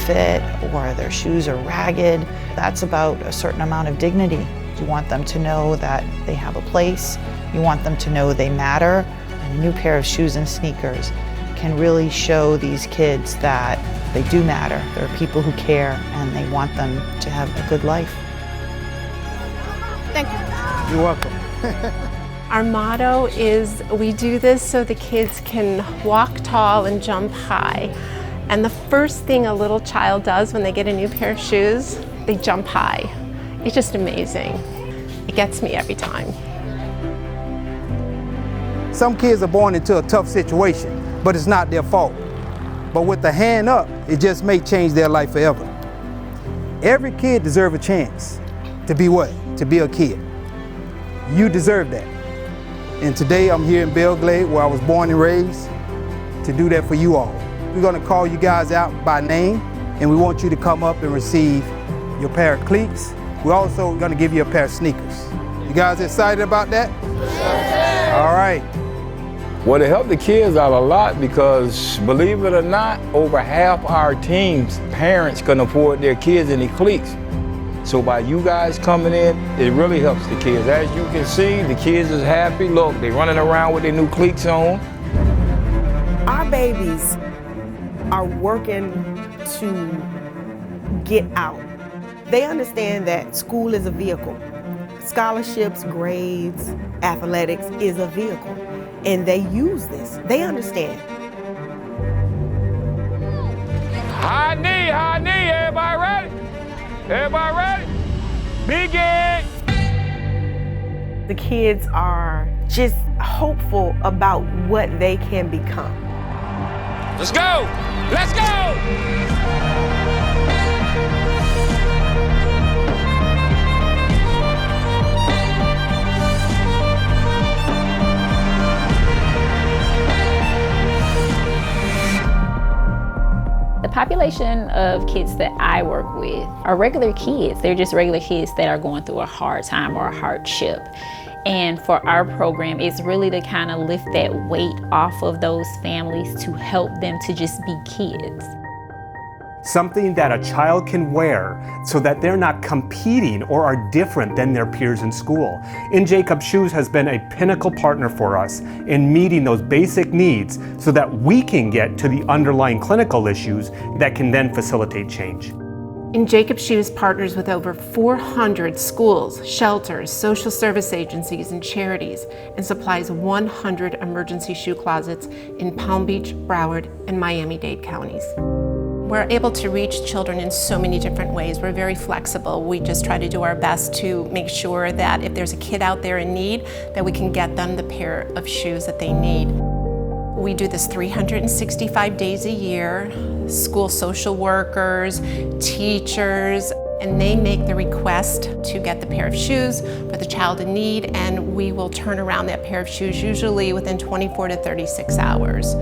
fit or their shoes are ragged. That's about a certain amount of dignity. You want them to know that they have a place. You want them to know they matter. And a new pair of shoes and sneakers can really show these kids that they do matter. There are people who care and they want them to have a good life. Thank you. You're welcome. Our motto is, we do this so the kids can walk tall and jump high. And the first thing a little child does when they get a new pair of shoes, they jump high. It's just amazing. It gets me every time. Some kids are born into a tough situation, but it's not their fault. But with the hand up, it just may change their life forever. Every kid deserves a chance to be what? To be a kid. You deserve that. And today I'm here in Belle Glade, where I was born and raised, to do that for you all. We're gonna call you guys out by name, and we want you to come up and receive your pair of cleats. We're also gonna give you a pair of sneakers. You guys excited about that? Yes. All right. Well, it helped the kids out a lot because, believe it or not, over half our team's parents couldn't afford their kids any cleats. So by you guys coming in, it really helps the kids. As you can see, the kids is happy. Look, they're running around with their new cleats on. Our babies are working to get out. They understand that school is a vehicle. Scholarships, grades, athletics is a vehicle. And they use this. They understand. High knee, everybody ready? Everybody ready? Begin! The kids are just hopeful about what they can become. Let's go! Let's go! The population of kids that I work with are regular kids. They're just regular kids that are going through a hard time or a hardship. And for our program, it's really to kind of lift that weight off of those families to help them to just be kids. Something that a child can wear so that they're not competing or are different than their peers in school. In Jacob Shoes has been a pinnacle partner for us in meeting those basic needs so that we can get to the underlying clinical issues that can then facilitate change. In Jacob Shoes partners with over 400 schools, shelters, social service agencies, and charities, and supplies 100 emergency shoe closets in Palm Beach, Broward, and Miami-Dade counties. We're able to reach children in so many different ways. We're very flexible. We just try to do our best to make sure that if there's a kid out there in need, that we can get them the pair of shoes that they need. We do this 365 days a year. School social workers, teachers, and they make the request to get the pair of shoes for the child in need, and we will turn around that pair of shoes usually within 24 to 36 hours.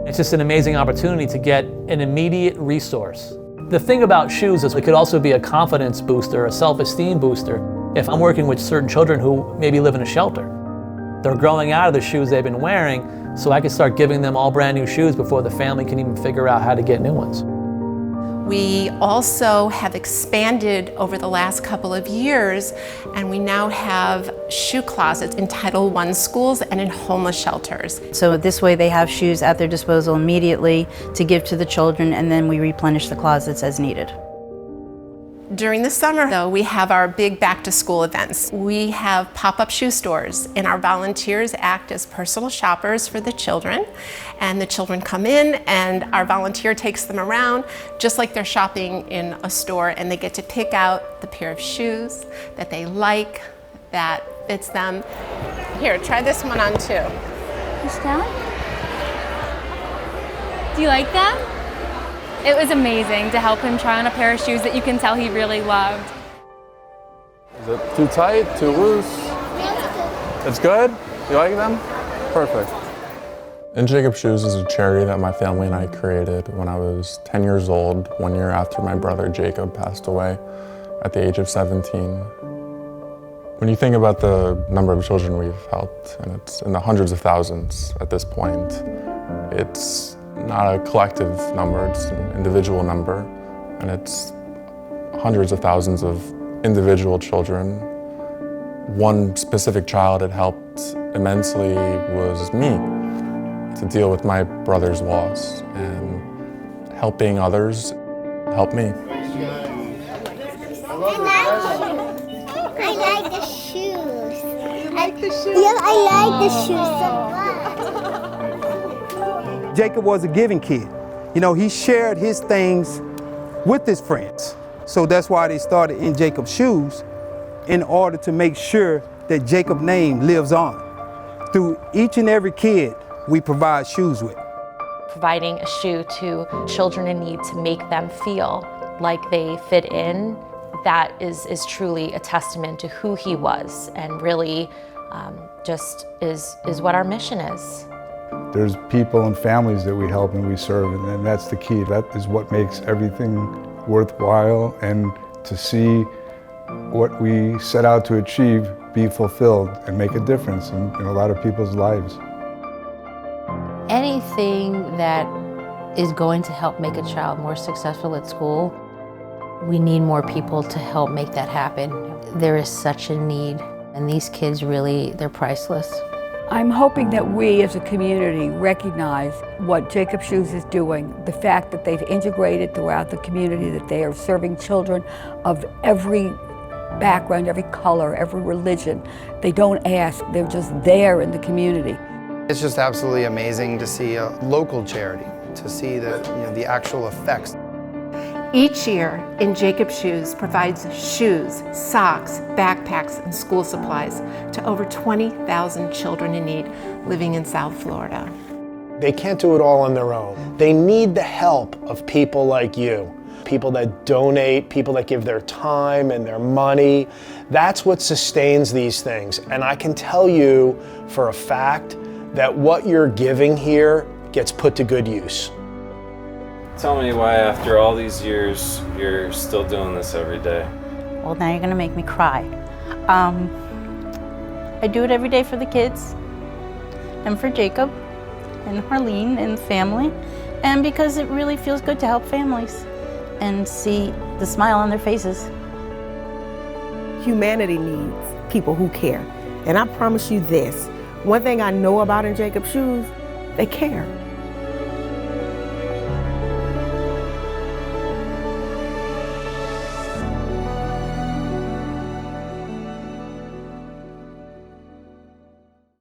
It's just an amazing opportunity to get an immediate resource. The thing about shoes is it could also be a confidence booster, a self-esteem booster. If I'm working with certain children who maybe live in a shelter, they're growing out of the shoes they've been wearing, so I can start giving them all brand new shoes before the family can even figure out how to get new ones. We also have expanded over the last couple of years, and we now have shoe closets in Title I schools and in homeless shelters. So this way they have shoes at their disposal immediately to give to the children, and then we replenish the closets as needed. During the summer, though, we have our big back-to-school events. We have pop-up shoe stores, and our volunteers act as personal shoppers for the children. And the children come in, and our volunteer takes them around, just like they're shopping in a store, and they get to pick out the pair of shoes that they like, that fits them. Here, try this one on too. Estelle? Do you like them? It was amazing to help him try on a pair of shoes that you can tell he really loved. Is it too tight, too loose? It's good? You like them? Perfect. In Jacob Shoes is a charity that my family and I created when I was 10 years old, 1 year after my brother Jacob passed away at the age of 17. When you think about the number of children we've helped, and it's in the hundreds of thousands at this point, it's not a collective number, it's an individual number. And it's hundreds of thousands of individual children. One specific child it helped immensely was me, to deal with my brother's loss, and helping others helped me. I like the shoes. You like the shoes? Yeah, I like the shoes so much. Jacob was a giving kid. You know, he shared his things with his friends. So that's why they started In Jacob's Shoes, in order to make sure that Jacob's name lives on. Through each and every kid we provide shoes with. Providing a shoe to children in need to make them feel like they fit in, that is truly a testament to who he was, and really just is what our mission is. There's people and families that we help and we serve, and that's the key. That is what makes everything worthwhile, and to see what we set out to achieve be fulfilled and make a difference in a lot of people's lives. Anything that is going to help make a child more successful at school, we need more people to help make that happen. There is such a need, and these kids really, they're priceless. I'm hoping that we as a community recognize what Jacob's Shoes is doing, the fact that they've integrated throughout the community, that they are serving children of every background, every color, every religion. They don't ask, they're just there in the community. It's just absolutely amazing to see a local charity, to see the actual effects. Each year, In Jacob's Shoes provides shoes, socks, backpacks, and school supplies to over 20,000 children in need living in South Florida. They can't do it all on their own. They need the help of people like you, people that donate, people that give their time and their money. That's what sustains these things. And I can tell you for a fact that what you're giving here gets put to good use. Tell me why, after all these years, you're still doing this every day. Well, now you're gonna make me cry. I do it every day for the kids, and for Jacob, and Harleen, and family, and because it really feels good to help families and see the smile on their faces. Humanity needs people who care. And I promise you this, one thing I know about In Jacob's Shoes, they care.